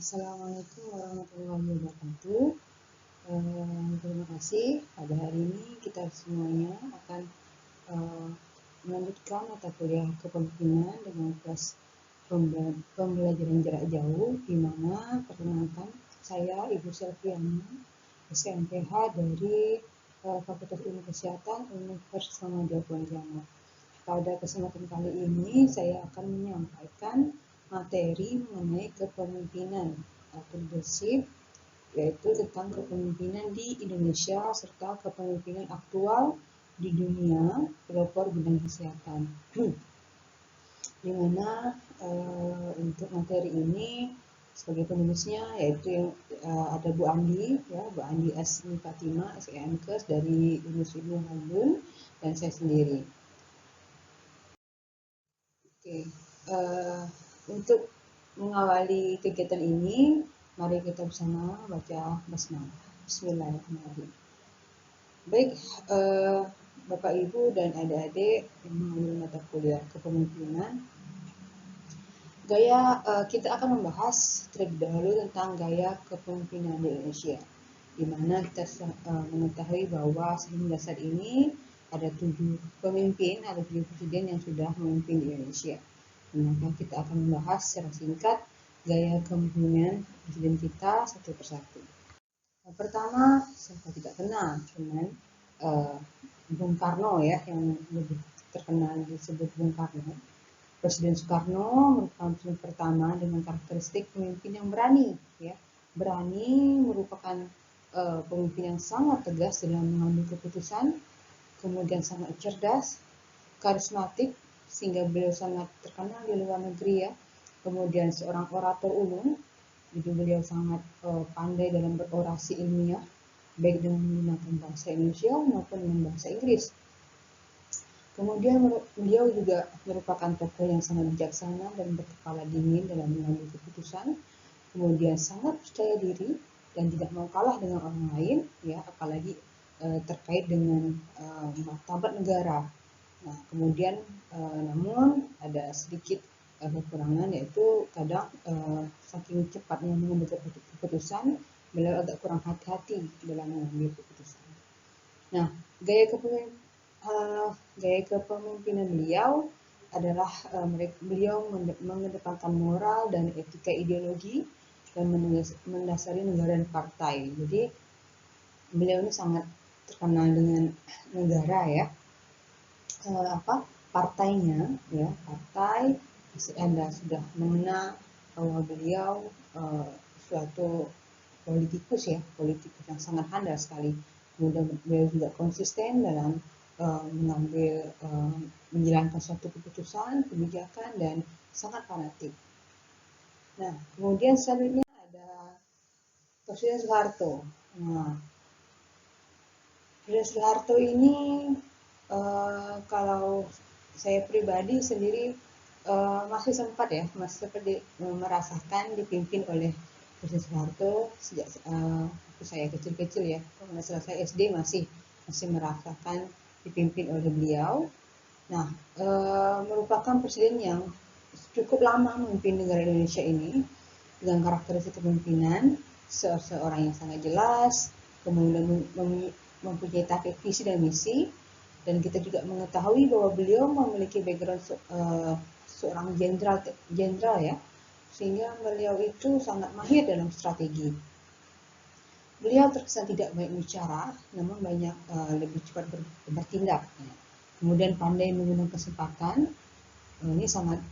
Assalamualaikum warahmatullahi wabarakatuh. Terima kasih. Pada hari ini kita semuanya akan melanjutkan mata kuliah kepemimpinan dengan kelas pembelajaran jarak jauh, di mana perkenalkan saya Ibu Selviana, SMPH dari Fakultas Ilmu Kesehatan Universitas Muhammadiyah Pontianak. Pada kesempatan kali ini saya akan menyampaikan materi mengenai kepemimpinan atau leadership, yaitu tentang kepemimpinan di Indonesia serta kepemimpinan aktual di dunia pelopor bidang kesehatan. Di mana untuk materi ini sebagai penulisnya yaitu ada Bu Andi, ya, Bu Andi Asmi Fatimah, SEMKes dari Universitas Bandung, dan saya sendiri. Oke, untuk mengawali kegiatan ini, mari kita bersama baca basmalah. Bismillahirrahmanirrahim. Baik, Bapak Ibu dan adik-adik yang mengambil mata kuliah kepemimpinan, kita akan membahas terlebih dahulu tentang gaya kepemimpinan di Indonesia, di mana kita mengetahui bahwa sehingga saat ini ada 7 pemimpin atau 7 presiden yang sudah memimpin di Indonesia. Maka kita akan membahas secara singkat gaya kepemimpinan presiden kita satu persatu. Yang pertama, siapa tidak kenal, cuman Bung Karno, ya, yang lebih terkenal disebut Bung Karno. Presiden Soekarno merupakan presiden pertama dengan karakteristik pemimpin yang berani, ya. Berani merupakan pemimpin yang sangat tegas dalam mengambil keputusan, kemudian sangat cerdas, karismatik, sehingga beliau sangat terkenal di luar negeri, ya. Kemudian seorang orator ulung, jadi beliau sangat pandai dalam berorasi ilmiah, baik dengan menggunakan bahasa Indonesia maupun dengan bahasa Inggris. Kemudian beliau juga merupakan tokoh yang sangat bijaksana dan berkepala dingin dalam mengambil keputusan, kemudian sangat percaya diri dan tidak mau kalah dengan orang lain, ya, apalagi terkait dengan martabat negara. Nah, kemudian namun ada sedikit kekurangan, yaitu kadang saking cepatnya mengambil keputusan, beliau agak kurang hati-hati dalam mengambil keputusan. Nah, gaya kepemimpinan beliau adalah beliau mengedepankan moral dan etika ideologi dan mendasari negara dan partai. Jadi beliau ini sangat terkenal dengan negara, ya. Partainya, ya, partai Anda sudah mengenal bahwa beliau suatu politikus yang sangat handal sekali. Kemudian beliau juga konsisten dalam menjalankan suatu keputusan, kebijakan, dan sangat fanatik. Nah, kemudian selanjutnya ada Presiden Soeharto. Nah, Presiden Soeharto ini kalau saya pribadi sendiri masih sempat merasakan dipimpin oleh Presiden Soeharto sejak waktu saya kecil-kecil, ya. Pada saat saya SD masih merasakan dipimpin oleh beliau. Nah, merupakan presiden yang cukup lama memimpin negara Indonesia ini dengan karakteristik kepemimpinan seorang yang sangat jelas, kemudian mempunyai target visi dan misi, dan kita juga mengetahui bahwa beliau memiliki background seorang jenderal, ya, sehingga beliau itu sangat mahir dalam strategi. Beliau terkesan tidak banyak bicara, namun banyak lebih cepat bertindak, ya. Kemudian pandai menggunakan kesempatan. Ini sangat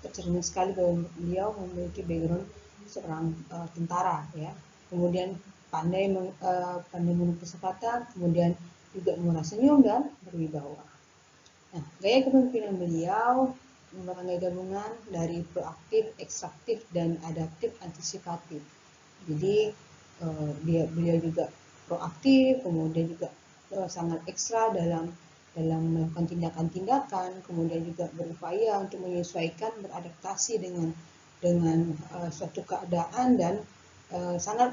tercermin sekali bahwa beliau memiliki background seorang tentara, ya. Kemudian pandai menggunakan kesempatan, kemudian juga murah senyum dan berwibawa. Nah, gaya kepemimpinan beliau merupakan gabungan dari proaktif, ekstraktif, dan adaptif antisipatif. Jadi beliau juga proaktif, kemudian juga sangat ekstra dalam melakukan tindakan-tindakan, kemudian juga berupaya untuk menyesuaikan, beradaptasi dengan suatu keadaan, dan sangat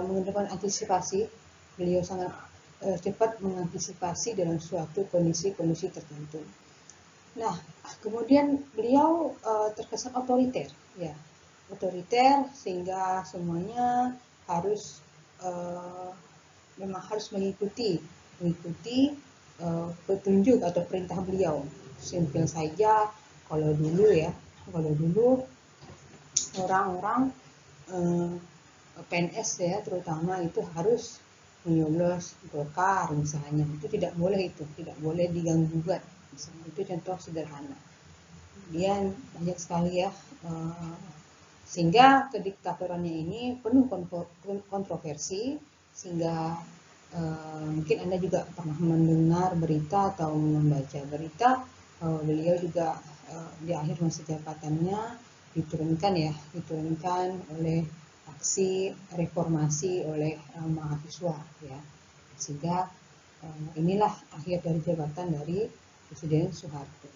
mengedepankan antisipasi. Beliau sangat cepat mengantisipasi dalam suatu kondisi-kondisi tertentu. Nah, kemudian beliau terkesan otoriter, ya. otoriter sehingga semuanya harus memang harus mengikuti petunjuk atau perintah beliau. Simpel saja kalau dulu orang-orang PNS ya terutama itu harus menyoblos Golkar misalnya, itu tidak boleh diganggu gugat misalnya, itu contoh sederhana. Kemudian banyak sekali ya sehingga kediktatorannya ini penuh kontroversi, sehingga mungkin Anda juga pernah mendengar berita atau membaca berita beliau juga di akhir masa jabatannya diturunkan oleh aksi reformasi oleh mahasiswa ya, sehingga inilah akhir dari jabatan dari Presiden Soeharto.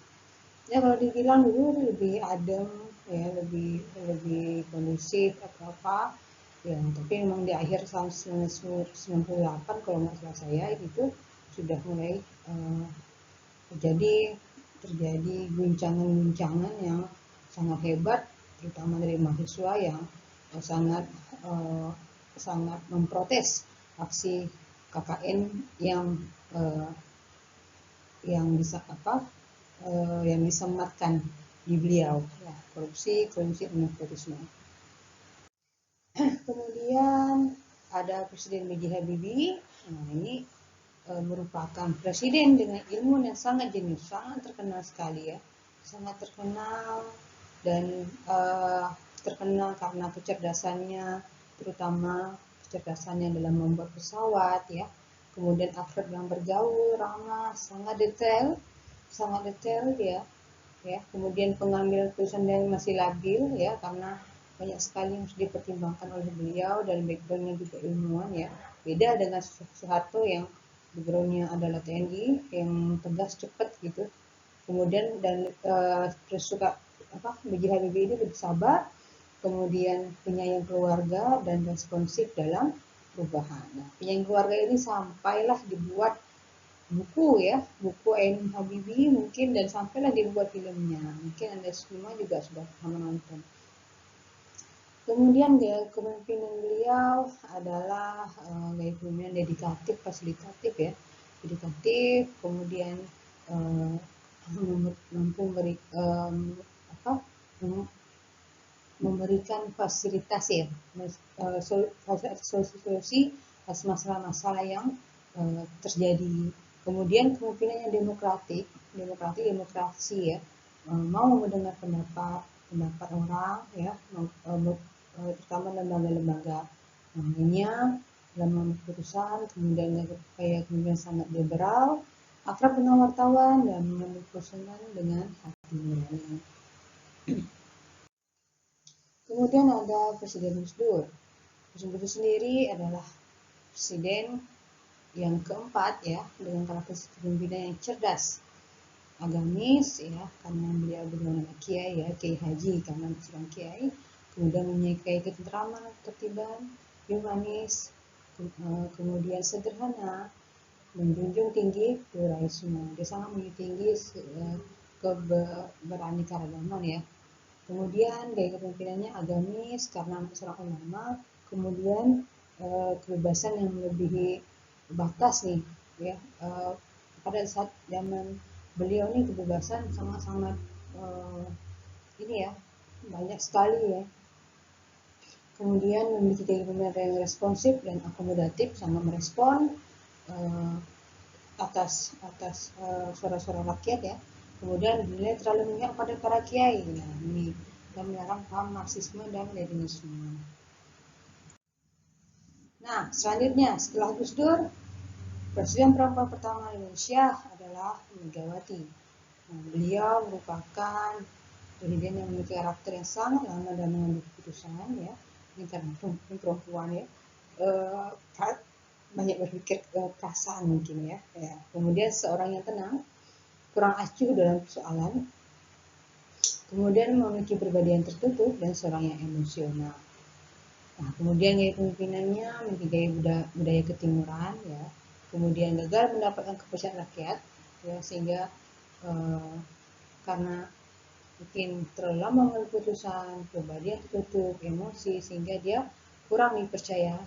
Ya kalau dibilang dulu lebih adem ya, lebih kondusif atau apa ya, tapi memang di akhir tahun 1998 kalau nggak salah saya itu sudah mulai terjadi guncangan-guncangan yang sangat hebat, terutama dari mahasiswa yang sangat memprotes aksi KKN yang bisa yang disematkan di beliau ya, korupsi dan nepotisme. Kemudian ada Presiden B.J. Habibie. Nah, ini merupakan presiden dengan ilmu yang sangat jenius, sangat terkenal sekali ya, sangat terkenal dan terkenal karena kecerdasannya, terutama kecerdasannya dalam membuat pesawat ya. Kemudian akrab yang bergaul, ramah, sangat detail ya. Kemudian pengambilan keputusan yang masih labil ya, karena banyak sekali yang harus dipertimbangkan oleh beliau dan backgroundnya juga ilmuwan ya. Beda dengan Soeharto yang backgroundnya adalah TNI yang tegas cepat gitu. Kemudian dan B.J. Habibie ini lebih sabar, kemudian penyayang keluarga dan responsif dalam perubahan. Nah, penyayang keluarga ini sampailah dibuat buku Ainun Habibie mungkin, dan sampailah dibuat filmnya. Mungkin Anda semua juga sudah pernah menonton. Kemudian gaya kepemimpinan beliau adalah gaya kepemimpinan dedikatif, fasilitatif ya, dedikatif, kemudian mampu memberikan fasilitas ya, solusi atas masalah-masalah yang terjadi. Kemudian kepemimpinannya demokrasi ya, mau mendengar pendapat orang ya, terutama lembaga-lembaga lainnya dalam mengambil keputusan. Kemudian sangat liberal, akrab dengan wartawan dan mengambil keputusan dengan hati nurani. Kemudian ada Presiden Gus Dur. Presiden Gus Dur sendiri adalah presiden yang keempat ya, dengan karakteristik kepemimpinan yang cerdas, agamis ya, karena beliau bernama Kiai ya, Kiai Haji karena sedang Kiai. Kemudian menyukai ketentraman, ketertiban, humanis, kemudian sederhana, menjunjung tinggi pluralisme. Dia sangat menjunjung tinggi keberaneka-ragaman ya. Kemudian gaya kepemimpinannya agamis karena seorang ulama. Kemudian kebebasan yang melebihi batas nih ya. Pada saat zaman beliau nih kebebasan sangat-sangat ini ya, banyak sekali ya. Kemudian memiliki gaya kepemimpinan yang responsif dan akomodatif, sangat merespon atas suara-suara rakyat ya. Kemudian beliau terlalu memihak pada para kiai. Nah, ini dan melarang paham Marxisme dan Leninisme. Nah, selanjutnya setelah Gus Dur, presiden perempuan pertama Indonesia adalah Megawati. Nah, beliau merupakan presiden yang memiliki karakter yang sangat lama dalam mengambil keputusan ya. Ini karena perempuan ya. Banyak berpikir perasaan mungkin ya. Kemudian seorang yang tenang, kurang acuh dalam persoalan, kemudian memiliki pribadi yang tertutup dan seorang yang emosional. Nah, kemudian gaya kepemimpinannya memiliki gaya budaya ketimuran ya. Kemudian gagal mendapatkan kepercayaan rakyat ya, sehingga karena mungkin terlalu lama mengambil keputusan, pribadi yang tertutup, emosi, sehingga dia kurang dipercaya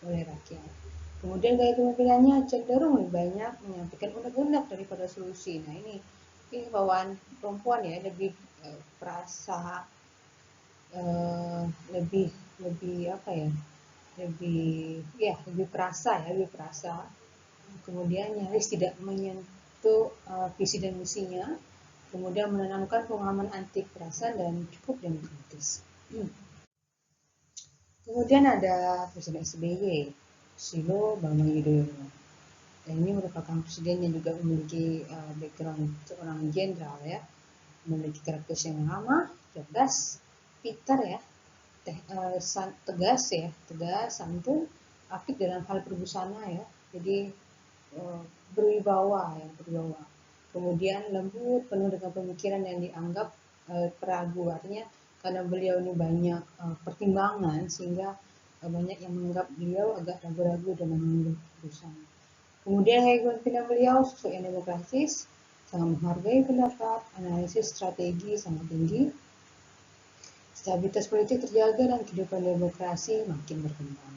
oleh rakyat. Kemudian gaya kepemimpinannya cenderung lebih banyak menyampaikan unek-unek daripada solusi. Nah ini bawaan perempuan ya, lebih perasa, lebih lebih apa ya, lebih perasa ya, lebih perasa. Kemudian nyaris tidak menyentuh visi dan misinya. Kemudian menanamkan pemahaman anti kekerasan dan cukup demokratis. Kemudian ada Presiden SBY, Susilo Bambang Yudhoyono. Dan ini merupakan presiden yang juga memiliki background seorang jenderal ya, memiliki karakter yang ramah, cerdas, pintar ya, tegas ya, tegas, santun, aktif dalam hal perbusana ya. Jadi berwibawa ya, berwibawa. Kemudian lembut, penuh dengan pemikiran yang dianggap peragu, artinya karena beliau ini banyak pertimbangan sehingga banyak yang menganggap beliau agak ragu-ragu dalam mengambil keputusan. Kemudian gaya kepemimpinan beliau sosok yang demokratis, sangat menghargai pendapat, analisis strategi sangat tinggi, stabilitas politik terjaga dan kehidupan demokrasi makin berkembang.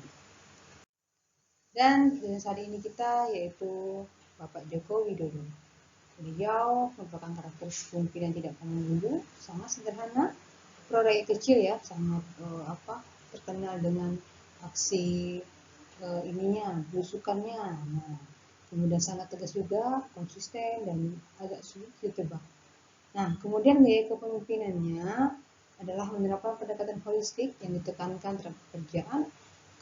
Dan saat ini kita yaitu Bapak Joko Widodo. Beliau merupakan karakter kepemimpinan tidak pandang bulu, sangat sederhana, pro rakyat kecil ya, sangat terkenal dengan aksi belusukannya. Nah, kemudian sangat tegas juga, konsisten dan agak sulit ditebak. Nah, kemudian gaya kepemimpinannya adalah menerapkan pendekatan holistik yang ditekankan terhadap pekerjaan,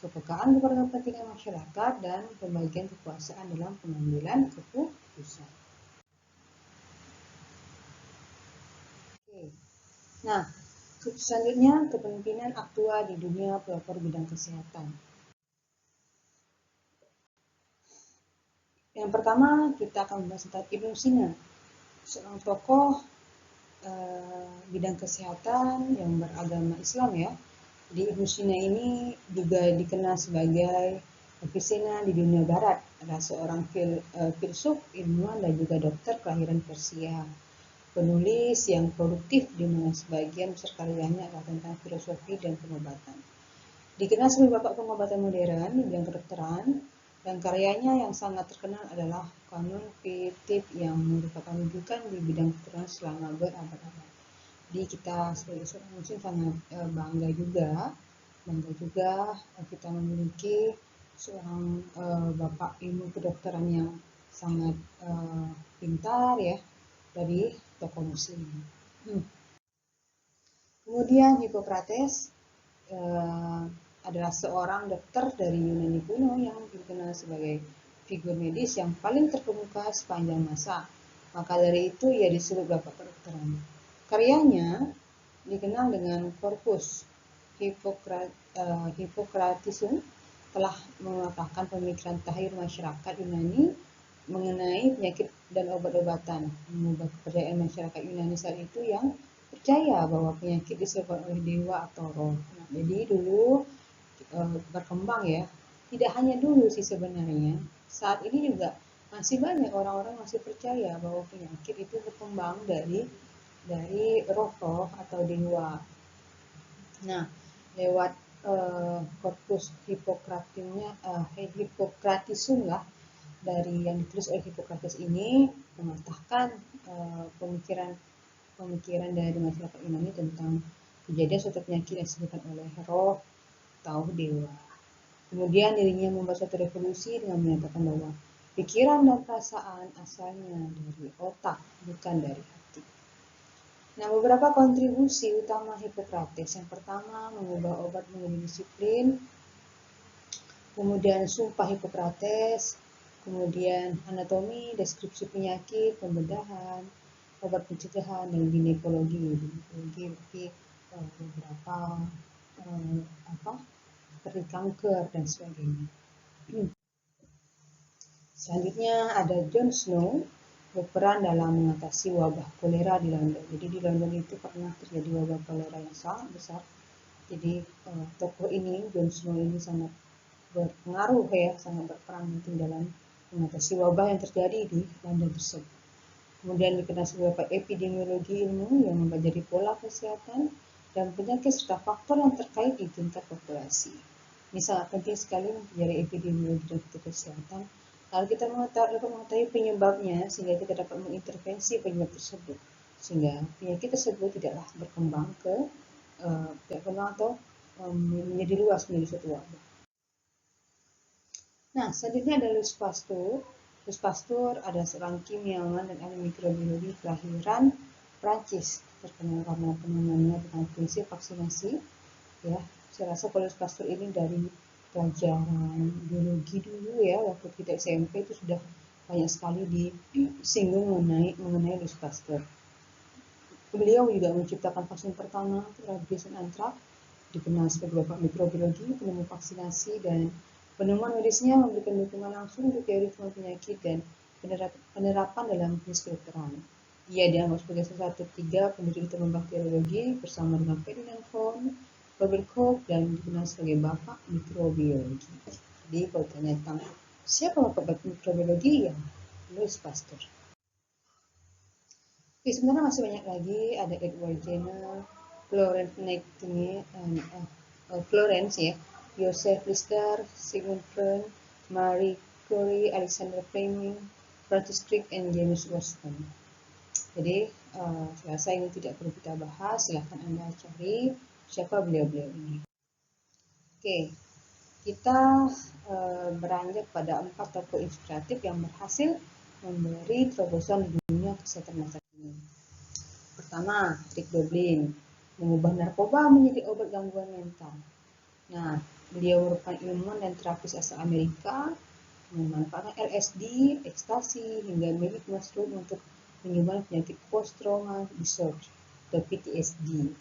kepekaan kepada kepentingan masyarakat, dan pembagian kekuasaan dalam pengambilan keputusan. Oke. Nah, selanjutnya kepemimpinan aktua di dunia pelopor bidang kesehatan. Yang pertama kita akan membahas tentang Ibnu Sina, seorang tokoh bidang kesehatan yang beragama Islam ya. Di Ibnu Sina ini juga dikenal sebagai Avicenna di dunia barat, adalah seorang filsuf, ilmuwan dan juga dokter kelahiran Persia. Penulis yang produktif di mana sebagian besar karyanya adalah tentang filosofi dan pengobatan. Dikenal sebagai bapak pengobatan modern di bidang kedokteran, dan karyanya yang sangat terkenal adalah Kanun Fiktif yang merupakan rujukan di bidang kedokteran selama berabad-abad. Jadi kita sebagai seorang muslim sangat bangga juga kita memiliki seorang bapak ilmu kedokteran yang sangat pintar ya, dari tokoh muslim. Kemudian Hippocrates adalah seorang dokter dari Yunani kuno yang dikenal sebagai figur medis yang paling terkemuka sepanjang masa. Maka dari itu ia disebut bapak kedokteran. Karyanya dikenal dengan Corpus Hippocratisum, telah mematahkan pemikiran takhir masyarakat Yunani mengenai penyakit dan obat-obatan, mengubah kepercayaan masyarakat Yunani saat itu yang percaya bahwa penyakit disebabkan oleh dewa atau roh. Nah, jadi dulu berkembang ya, tidak hanya dulu sih sebenarnya, saat ini juga masih banyak orang-orang masih percaya bahwa penyakit itu berkembang dari roh-roh atau dewa. Nah, lewat Corpus Hippocratisum lah, dari yang ditulis oleh Hippocrates ini mematahkan pemikiran dari masyarakat Yunani tentang kejadian suatu penyakit yang disebabkan oleh roh atau dewa. Kemudian dirinya membuat suatu revolusi dengan menyatakan bahwa pikiran dan perasaan asalnya dari otak, bukan dari hati. Nah, beberapa kontribusi utama Hippocrates. Yang pertama, mengubah obat menjadi disiplin. Kemudian sumpah Hippocrates. Kemudian anatomi, deskripsi penyakit, pembedahan, obat pencegahan, dan ginekologi. Ginekologi beberapa seperti kanker dan sebagainya. Selanjutnya ada John Snow, berperan dalam mengatasi wabah kolera di London. Jadi di London itu pernah terjadi wabah kolera yang sangat besar. Jadi tokoh ini, John Snow ini sangat berpengaruh ya, sangat berperan penting dalam mengatasi wabah yang terjadi di London tersebut. Kemudian dikenal beberapa epidemiologi ilmu yang mempelajari pola kesehatan dan penyakit serta faktor yang terkait di tingkat populasi. Ini sangat penting sekali mempelajari epidemiologi dan kesehatan. Lalu kita dapat mengetahui penyebabnya sehingga kita dapat mengintervensi penyebab tersebut, sehingga penyakit tersebut tidaklah berkembang atau menjadi luas menjadi suatu wabah. Nah, selanjutnya ada Louis Pasteur. Louis Pasteur adalah seorang kimiawan dan ahli mikrobiologi kelahiran Prancis, terkenal karena penemuannya tentang prinsip vaksinasi. Ya, saya rasa kalau Louis Pasteur ini dari pelajaran biologi dulu ya, waktu kita SMP itu sudah banyak sekali disinggung mengenai Louis Pasteur. Beliau juga menciptakan vaksin pertama rabies dan antrak, dikenal sebagai bapak mikrobiologi, penemu vaksinasi, dan penemuan medisnya memberikan dukungan langsung untuk teori penyakit dan penerapan dalam bisnis kedokteran. Ia dianggap sebagai salah satu 3 pendiri ilmu bakteriologi bersama dengan Ferdinand von Leeuwenhoek dan dikenal sebagai bapak mikrobiologi. Jadi kalau tanya tentang siapa bapak mikrobiologi, ya Louis Pasteur. Oke, sebenarnya masih banyak lagi, ada Edward Jenner, Florence Nightingale, Florence ya, Joseph Lister, Sigmund Freud, Marie Curie, Alexander Fleming, Francis Crick, and James Watson. Jadi saya rasa ini tidak perlu kita bahas, silahkan Anda cari siapa beliau-beliau ini. Oke, kita beranjak pada 4 tokoh inspiratif yang berhasil memberi terobosan di dunia kesehatan masa kini. Pertama, Rick Doblin, mengubah narkoba menjadi obat gangguan mental. Nah, beliau merupakan ilmuwan dan terapis asal Amerika, memanfaatkan LSD, ekstasi, hingga magic mushroom untuk menyembuhkan penyakit post-traumatic disorder atau PTSD.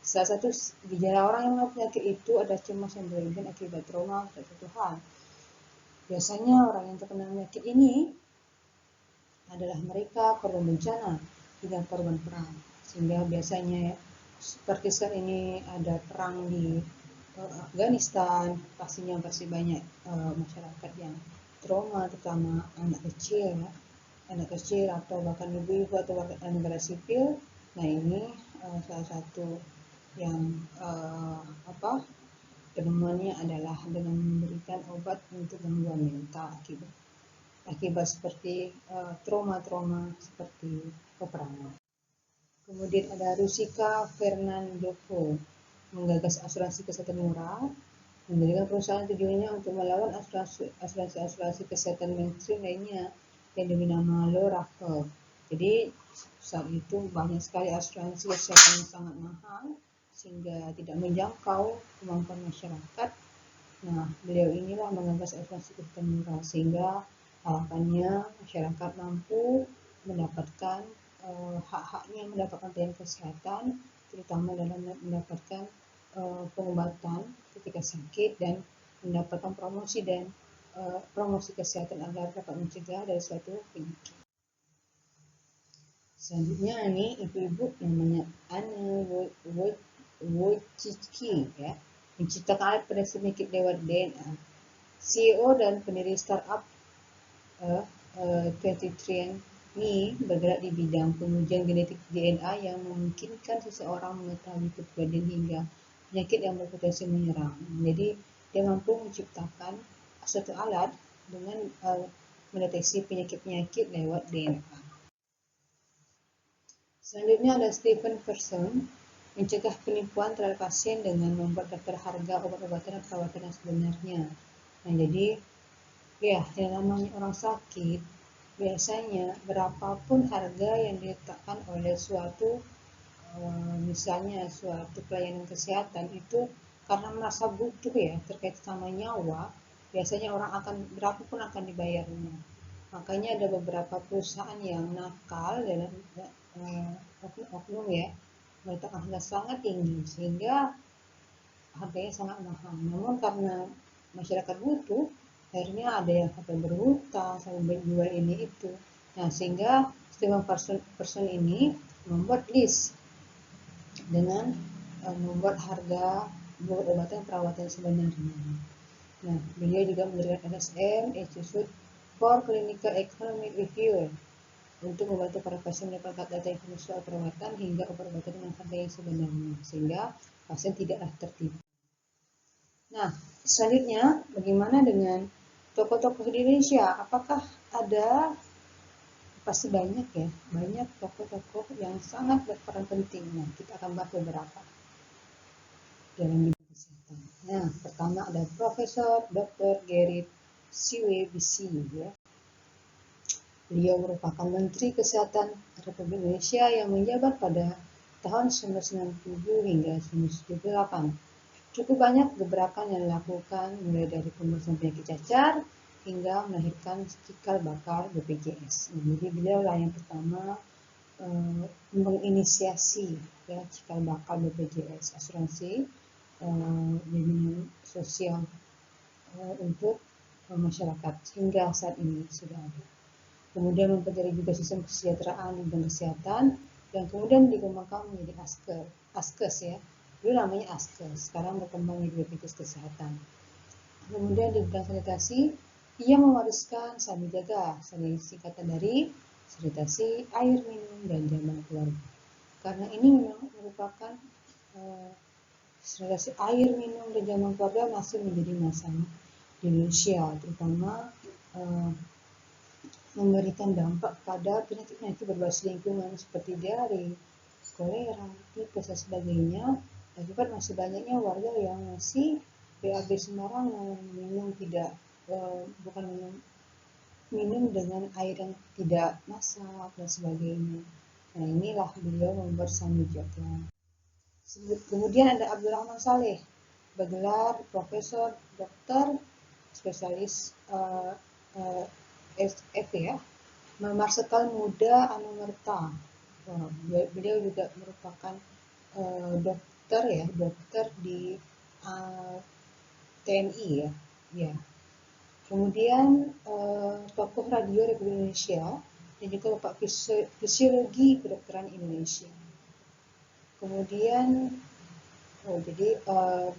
Salah satu gejala orang yang mengalami penyakit itu ada cemas yang berlebihan akibat trauma atau suatu hal. Biasanya orang yang terkena penyakit ini adalah mereka korban bencana hingga korban perang. Sehingga biasanya seperti saat ini ada perang di Afghanistan, pastinya masih banyak masyarakat yang trauma, terutama anak kecil atau bahkan ibu-ibu atau negara sipil. Nah, ini salah satu yang penemuannya adalah dengan memberikan obat untuk gangguan mental akibat seperti trauma-trauma seperti peperangan. Kemudian ada Rusika Fernandopoulos menggagas asuransi kesehatan murah, mendirikan perusahaan tujuannya untuk melawan asuransi kesehatan mainstream lainnya yang diberi nama Loracle. Jadi saat itu banyak sekali asuransi kesehatan yang sangat mahal sehingga tidak menjangkau kemampuan masyarakat. Nah, beliau inilah menggagas asuransi kesehatan murah sehingga harapannya masyarakat mampu mendapatkan hak-haknya, mendapatkan pelayanan kesehatan, terutama dalam mendapatkan pengobatan ketika sakit dan mendapatkan promosi kesehatan agar dapat mencegah dari suatu penyakit. Selanjutnya ini ibu-ibu namanya Anne Wojcicki ya, menciptakan alat pendeteksi penyakit lewat DNA. CEO dan pendiri startup 23andMe bergerak di bidang pengujian genetik DNA yang memungkinkan seseorang mengetahui kepribadian hingga penyakit yang berpotensi menyerang. Jadi dia mampu menciptakan suatu alat dengan mendeteksi penyakit-penyakit lewat DNA. Selanjutnya ada Stephen Person, mencegah penipuan terhadap pasien dengan membuat daftar harga obat-obatan dan perawatan yang sebenarnya. Nah, jadi ya, yang namanya orang sakit, biasanya berapapun harga yang diletakkan oleh suatu misalnya suatu pelayanan kesehatan itu karena merasa butuh ya terkait sama nyawa, biasanya orang akan berapapun akan dibayarnya. Makanya ada beberapa perusahaan yang nakal dalam oknum ya, meletakkan harga sangat tinggi sehingga harganya sangat mahal. Namun karena masyarakat butuh, akhirnya ada yang sampai berhutang, sampai menjual ini itu. Nah, sehingga Stephen Person ini membuat list dengan membuat harga obat-obatan perawatan sebenarnya. Nah, beliau juga mendirikan LSM, Institute for Clinical Economic Review, untuk membantu para pasien mendapatkan data informasi soal perawatan hingga obat-obatan dengan harga yang sebenarnya, sehingga pasien tidaklah tertipu. Nah, selanjutnya bagaimana dengan tokoh-tokoh di Indonesia? Apakah ada? Pasti banyak ya, banyak tokoh-tokoh yang sangat berperan penting. Nah, kita akan bahas beberapa dalam bidang kesehatan. Nah, pertama ada Profesor Dr. Gerrit Siwebisi ya. Beliau merupakan Menteri Kesehatan Republik Indonesia yang menjabat pada tahun 1997 hingga 1978. Cukup banyak gebrakan yang dilakukan mulai dari pemeriksaan penyakit cacar hingga melahirkan cikal bakal BPJS. Jadi beliau lah yang pertama menginisiasi ya cikal bakal BPJS, asuransi jaminan sosial untuk masyarakat hingga saat ini sudah ada. Kemudian mempelajari juga sistem kesejahteraan di bidang kesehatan dan kemudian dikembangkan menjadi Askes ya. Dulu namanya Askes, sekarang berkembang menjadi BPJS Kesehatan. Kemudian di bidang sanitasi, ia mewariskan Sanijaga, singkatan dari sanitasi air minum dan jaman keluarga. Karena ini memang merupakan sanitasi air minum dan jaman keluarga masih menjadi masalah di Indonesia, terutama memberikan dampak pada penyakit-penyakit berbasis lingkungan seperti diare, kolera, tipes dan sebagainya. Akibat masih banyaknya warga yang masih BAB sembarangan, minum tidak bukan minum dengan air yang tidak masak dan sebagainya. Nah, inilah beliau membuat Sanijaga. Kemudian ada Abdurrahman Saleh, bergelar Profesor Dokter Spesialis SF ya, Marsikal Muda Anumerta. Beliau juga merupakan dokter di TNI ya. Ya. Kemudian tokoh radio Republik Indonesia dan juga Bapak Fisiologi Kedokteran Indonesia. Kemudian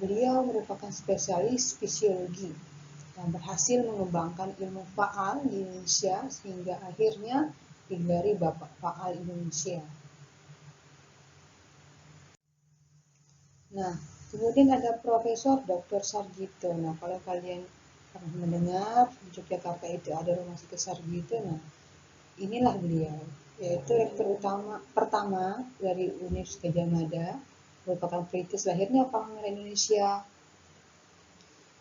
beliau merupakan spesialis fisiologi yang berhasil mengembangkan ilmu faal di Indonesia sehingga akhirnya digelari Bapak Faal Indonesia. Nah, kemudian ada Profesor Dr. Sarjito. Nah, kalau kalian pernah mendengar di Yogyakarta itu ada Rumah Sakit Sarjito, nah inilah beliau, yaitu rektor pertama dari Universitas Gadjah Mada, merupakan perintis lahirnya Bank Merah Indonesia.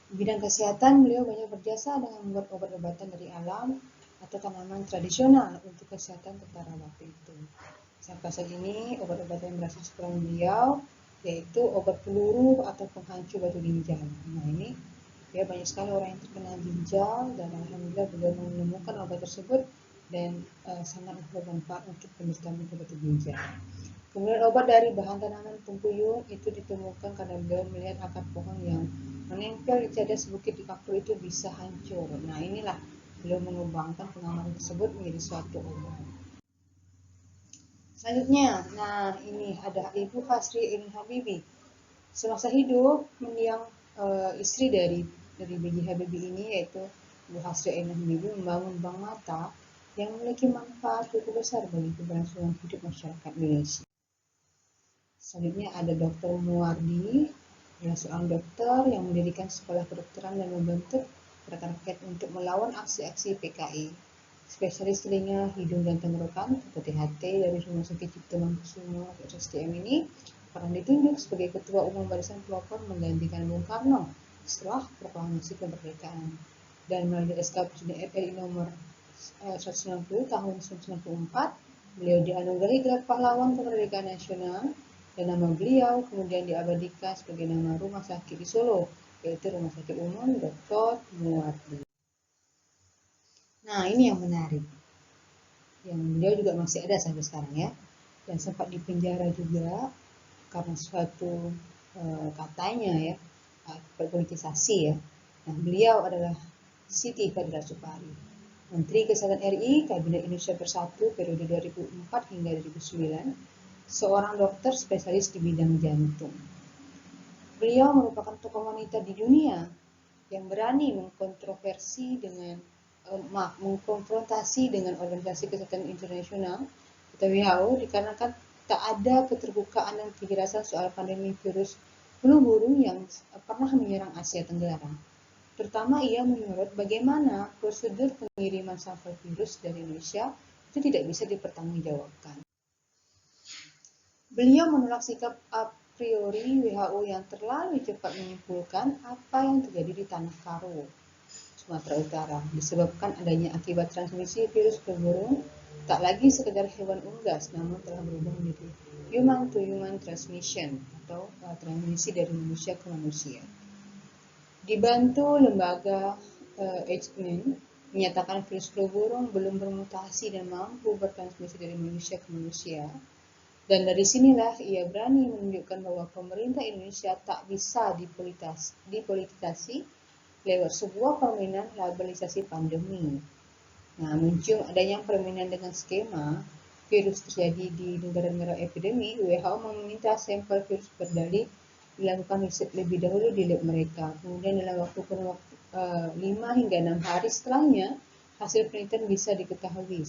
Di bidang kesehatan, beliau banyak berjasa dengan membuat obat-obatan dari alam atau tanaman tradisional untuk kesehatan tentara waktu itu. Sampai saat ini, obat-obatan yang berhasil sekarang beliau yaitu obat peluru atau penghancur batu ginjal. Nah, ini ya banyak sekali orang yang terkena ginjal dan alhamdulillah beliau menemukan obat tersebut dan sangat bermanfaat untuk penderita batu ginjal. Kemudian obat dari bahan tanaman pempuyung itu ditemukan karena beliau melihat akar pohon yang menempel di cadas bukit di Kapur itu bisa hancur. Nah, inilah beliau mengembangkan pengaman tersebut menjadi suatu obat. Selanjutnya, nah ini ada Ibu Hasri Irin Habibie. Semasa hidup mendiang istri dari B.J. Habibie ini yaitu Ibu Hasri Irin Habibie membangun bank mata yang memiliki manfaat cukup besar bagi keberlangsungan hidup masyarakat Indonesia. Selanjutnya ada Dr. Muwardi, adalah seorang dokter yang mendirikan sekolah kedokteran dan membentuk gerakan rakyat untuk melawan aksi-aksi PKI. Spesialis telinga, hidung, dan tenggorokan atau THT dari Rumah Sakit Cipto Mangunkusumo RSCM ini pernah ditunjuk sebagai Ketua Umum Barisan Pelopor menggantikan Bung Karno setelah proklamasi kemerdekaan. Dan melalui SK Presiden RI nomor 190 tahun 1994, beliau dianugerahi gelar pahlawan kemerdekaan nasional dan nama beliau kemudian diabadikan sebagai nama rumah sakit di Solo, yaitu Rumah Sakit Umum Dr. Muwardi. Nah, ini yang menarik. Yang beliau juga masih ada sampai sekarang ya. Dan sempat dipenjara juga karena suatu katanya ya berpolitisasi ya. Nah, beliau adalah Siti Fadila Supari, Menteri Kesehatan RI Kabinet Indonesia Bersatu periode 2004 hingga 2009, seorang dokter spesialis di bidang jantung. Beliau merupakan tokoh wanita di dunia yang berani mengkontroversi dengan mengkonfrontasi dengan Organisasi Kesehatan Internasional atau WHO dikarenakan tak ada keterbukaan dan kejelasan soal pandemi virus flu burung yang pernah menyerang Asia Tenggara. Terutama ia menyorot bagaimana prosedur pengiriman sampel virus dari Indonesia itu tidak bisa dipertanggungjawabkan. Beliau menolak sikap a priori WHO yang terlalu cepat menyimpulkan apa yang terjadi di Tanah Karo, Sumatera Utara, disebabkan adanya akibat transmisi virus flu burung tak lagi sekedar hewan unggas, namun telah berubah menjadi human to human transmission atau transmisi dari manusia ke manusia. Dibantu lembaga H&N menyatakan virus flu burung belum bermutasi dan mampu bertransmisi dari manusia ke manusia. Dan dari sinilah ia berani menunjukkan bahwa pemerintah Indonesia tak bisa dipolitisasi lewat sebuah permainan labelisasi pandemi. Nah, muncul adanya permainan dengan skema virus terjadi di negara-negara epidemi, WHO meminta sampel virus berdalih dilakukan riset lebih dahulu di lab mereka. Kemudian dalam waktu 5 hingga 6 hari setelahnya, hasil penelitian bisa diketahui.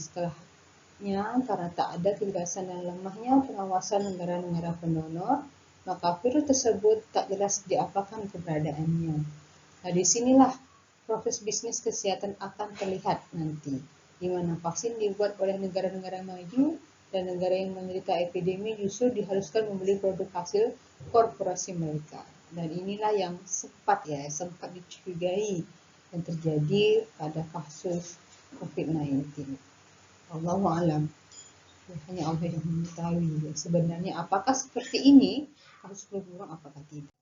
Karena tak ada kejelasan dan lemahnya pengawasan negara-negara pendonor, maka virus tersebut tak jelas diapakan keberadaannya. Nah, disinilah proses bisnis kesehatan akan terlihat nanti, di mana vaksin dibuat oleh negara-negara maju dan negara yang menderita epidemi justru diharuskan membeli produk hasil korporasi mereka. Dan inilah yang sempat dicurigai yang terjadi pada kasus COVID-19. Allahu a'lam. Hanya Allah yang mengetahui. Sebenarnya apakah seperti ini kasus flu burung apakah tidak.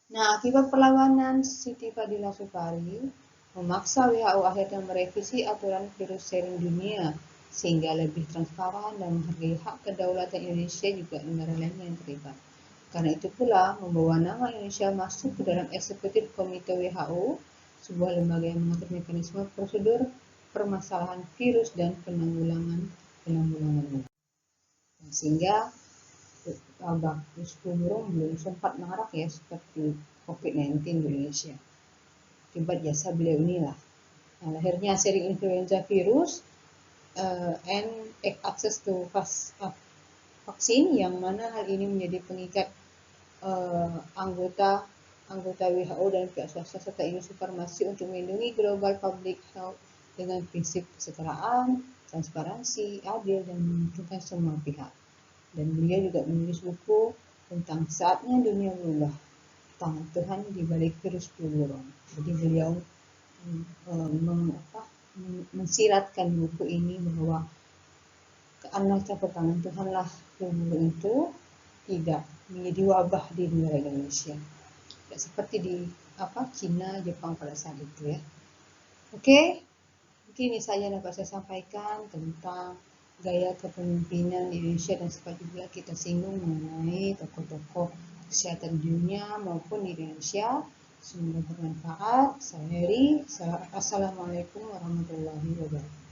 Nah, akibat perlawanan Siti Fadila Supari memaksa WHO akhirnya merevisi aturan virus sharing dunia sehingga lebih transparan dan menghargai hak kedaulatan Indonesia juga negara lain yang terlibat. Karena itu pula membawa nama Indonesia masuk ke dalam eksekutif komite WHO, sebuah lembaga yang mengatur mekanisme prosedur permasalahan virus dan penanggulangannya. Sehingga virus flu burung belum sempat marak ya seperti COVID-19 di Indonesia. Akibat jasa beliau inilah. Nah, lahirnya sharing influenza virus and access to vaksin, yang mana hal ini menjadi pengikat anggota WHO dan pihak swasta serta industri farmasi untuk melindungi global public health dengan prinsip kesetaraan, transparansi, adil, dan menguntungkan semua pihak. Dan beliau juga menulis buku tentang saatnya dunia berubah, tangan Tuhan di balik virus flu burung. Jadi beliau mensiratkan buku ini bahwa keanehan pertangan Tuhanlah flu burung itu tidak menjadi wabah di negara Indonesia. Tidak seperti di Cina, Jepang pada saat itu ya. Oke. Mungkin ini saja dapat saya sampaikan tentang gaya kepemimpinan Indonesia dan sempat juga kita singgung mengenai tokoh-tokoh kesehatan dunia maupun di Indonesia. Semoga bermanfaat. Saya Heri. Assalamualaikum warahmatullahi wabarakatuh.